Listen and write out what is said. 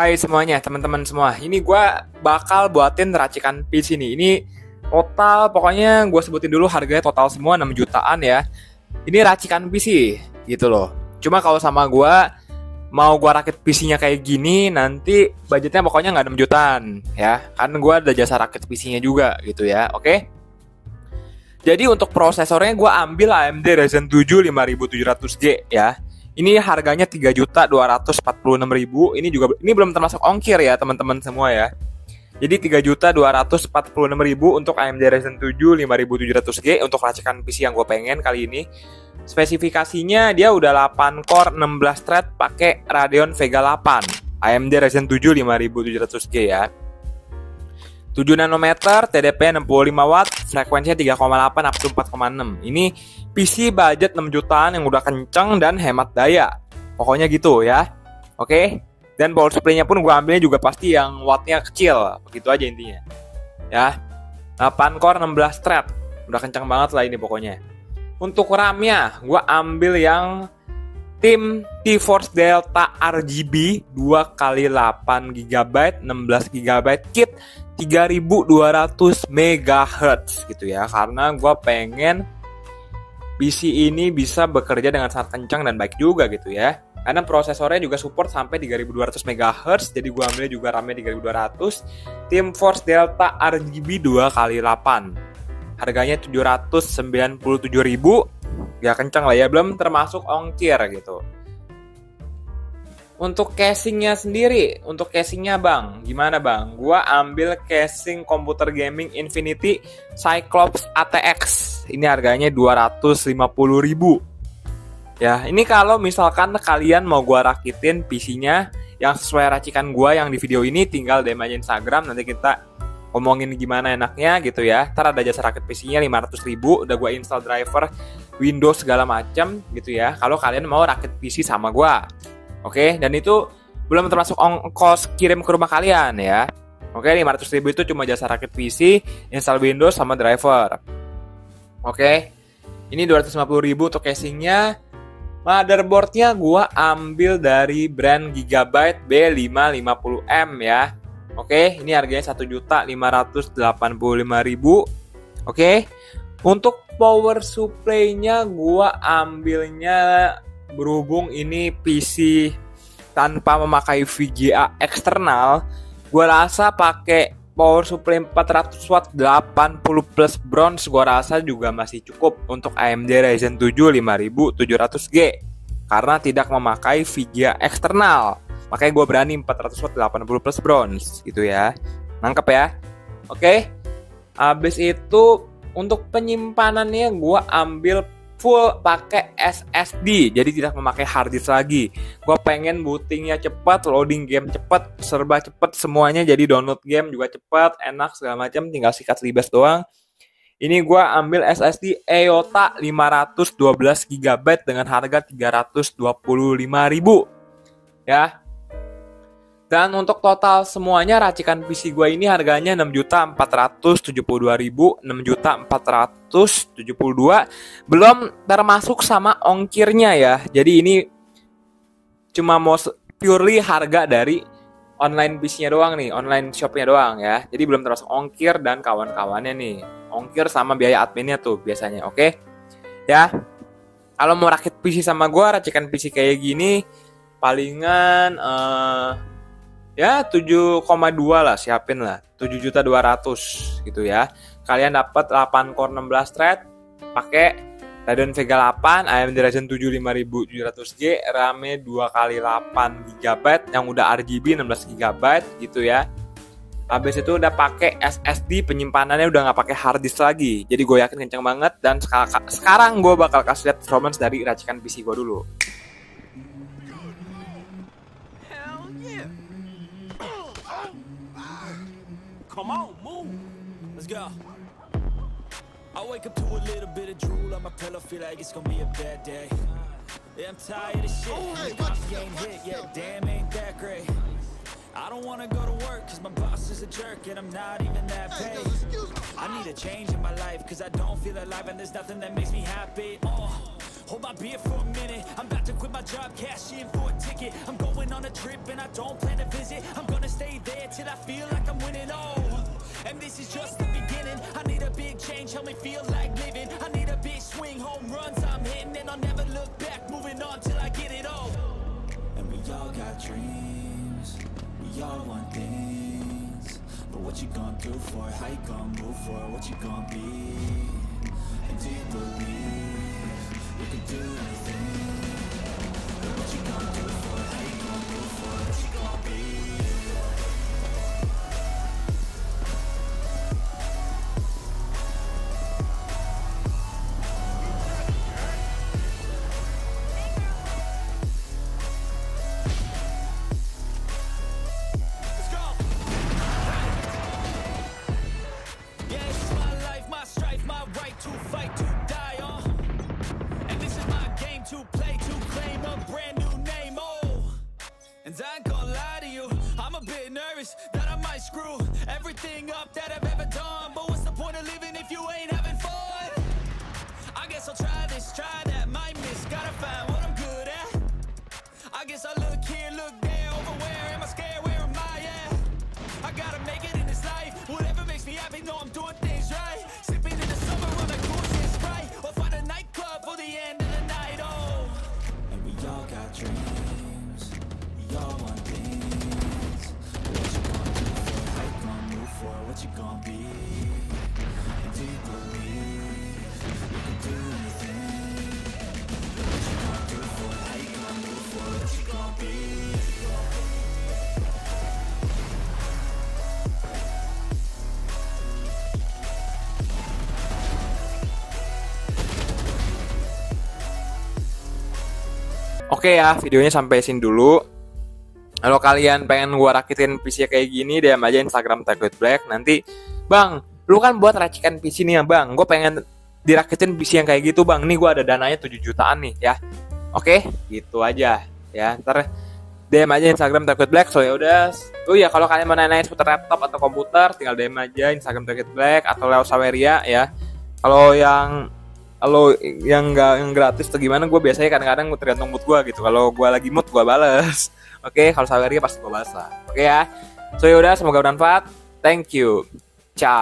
Hai semuanya, teman-teman semua. Ini gue bakal buatin racikan PC nih. Ini total, pokoknya gue sebutin dulu harganya total semua 6 jutaan ya. Ini racikan PC gitu loh. Cuma kalau sama gue mau gue rakit PC-nya kayak gini, nanti budgetnya pokoknya nggak 6 jutaan ya. Kan gue ada jasa rakit PC-nya juga gitu ya, oke? Jadi untuk prosesornya gue ambil AMD Ryzen 7 5700G ya. Ini harganya 3.246.000. Ini belum termasuk ongkir ya teman-teman semua ya. Jadi 3.246.000 untuk AMD Ryzen 7 5700G untuk racikan PC yang gue pengen kali ini. Spesifikasinya dia udah 8 core 16 thread pakai Radeon Vega 8 AMD Ryzen 7 5700G ya. 7 nanometer, TDP 65 watt, frekuensinya 3,8 up to 4,6. Ini PC budget 6 jutaan yang udah kenceng dan hemat daya. Pokoknya gitu ya. Oke. Dan power supply-nya pun gue ambilnya juga pasti yang wattnya kecil. Begitu aja intinya. Ya. 8 core 16 thread. Udah kenceng banget lah ini pokoknya. Untuk RAM-nya, gue ambil yang tim T-Force Delta RGB 2x8GB 16GB kit 3200 MHz gitu ya. Karena gue pengen PC ini bisa bekerja dengan sangat kencang dan baik juga gitu ya. Karena prosesornya juga support sampai 3200 MHz. Jadi gue ambilnya juga RAM-nya 3200. Teamforce Delta RGB 2x8. Harganya 797.000. Ya kencang lah ya, belum termasuk ongkir gitu. Untuk casingnya sendiri, untuk casingnya bang, gimana bang? Gua ambil casing komputer gaming Infinity Cyclops ATX. Ini harganya 250.000. Ya, ini kalau misalkan kalian mau gua rakitin PC-nya yang sesuai racikan gua yang di video ini, tinggal DM aja Instagram, nanti kita ngomongin gimana enaknya gitu ya. Ntar ada jasa rakit PC-nya 500.000, udah gua install driver Windows segala macam gitu ya. Kalau kalian mau rakit PC sama gua. Oke, dan itu belum termasuk ongkos kirim ke rumah kalian ya. Oke, 500.000 itu cuma jasa rakit PC, install Windows sama driver. Oke, ini 250.000 untuk casingnya. Motherboardnya gua ambil dari brand Gigabyte B550M ya. Oke, ini harganya 1.585.000. Oke, untuk power supply-nya gua ambilnya berhubung ini PC tanpa memakai VGA eksternal, gue rasa pakai power supply 400 watt 80 plus bronze gue rasa juga masih cukup untuk AMD Ryzen 7 5700G karena tidak memakai VGA eksternal. Makanya gue berani 400 watt 80 plus bronze gitu ya. Nangkep ya. Oke. Habis itu untuk penyimpanannya gue ambil full pakai SSD, jadi tidak memakai hard disk lagi. Gue pengen bootingnya cepat, loading game cepat, serba cepat semuanya. Jadi download game juga cepat, enak segala macam, tinggal sikat libas doang. Ini gue ambil SSD EOTA 512GB dengan harga 325.000 ya. Dan untuk total semuanya racikan PC gue ini harganya 6.472.000, 6.472, belum termasuk sama ongkirnya ya. Jadi ini cuma mau purely harga dari online PC-nya doang nih, online shop-nya doang ya. Jadi belum termasuk ongkir dan kawan-kawannya nih. Ongkir sama biaya adminnya tuh biasanya, oke? Ya. Kalau mau rakit PC sama gue, racikan PC kayak gini palingan ya 7,2 lah, siapin lah 7.200.000 gitu ya. Kalian dapat 8 core 16 thread pakai Radeon Vega 8 AMD Ryzen 7 5700G, RAM-nya 2x8GB yang udah RGB 16GB gitu ya. Habis itu udah pakai SSD, penyimpanannya udah nggak pakai hard disk lagi. Jadi gue yakin kenceng banget. Dan sekarang gue bakal kasih lihat performance dari racikan PC gue dulu. Come on, move. Let's go. I wake up to a little bit of drool on my pillow, feel like it's gonna be a bad day. Yeah, I'm tired of shit. Coffee ain't hit yet, damn, ain't that great. I don't wanna go to work, cause my boss is a jerk, and I'm not even that paid. I need a change in my life, cause I don't feel alive, and there's nothing that makes me happy. Hold my beer for a minute, I'm about to quit my job, cash in for a ticket. I'm going going on a trip and I don't plan to visit. I'm gonna stay there till I feel like I'm winning. Oh, and this is just the beginning. I need a big change, help me feel like living. I need a big swing, home runs I'm hitting, and I'll never look back, moving on till I get it all. And we all got dreams, we all want things, but what you gonna do for it? How you gonna move for it? What you gonna be? And do you believe you can do anything? But what you gonna do for it? How you gonna move for it? What you gonna be? And I ain't gonna lie to you, I'm a bit nervous that I might screw everything up that I've ever done. But what's the point of living if you ain't having fun? I guess I'll try this, try that, might miss, gotta find what I'm good at. I guess I look here, look there, over where am I scared, where am I at? I gotta make it in this life, whatever makes me happy, know I'm doing things right. Sipping in the summer on the course is right, or find a nightclub for the end of the night, oh. And we all got dreams. Y'all want things, but what you gonna do for it? How you gonna move for it? What you gonna be? And do you believe you can do anything? But what you gonna do for it? How you gonna move for it? What you gonna be? Oke ya, videonya sampai sini dulu. Kalau kalian pengen gua rakitin PC kayak gini, DM aja Instagram Target Black. Nanti, Bang, lu kan buat racikan PC nih ya, Bang. Gue pengen dirakitin PC yang kayak gitu, Bang. Nih gua ada dananya 7 jutaan nih ya. Oke, gitu aja ya. Ntar DM aja Instagram Target Black. So ya udah. Oh ya, kalau kalian mau nanya seputar laptop atau komputer, tinggal DM aja Instagram Target Black atau Leo Saweria ya. Kalau yang gratis atau gimana, gue biasanya kadang-kadang tergantung mood gue gitu. Kalau gue lagi mood gue bales. Oke, kalau Saweria pasti gue balas lah. Oke ya. So yaudah, semoga bermanfaat. Thank you. Ciao.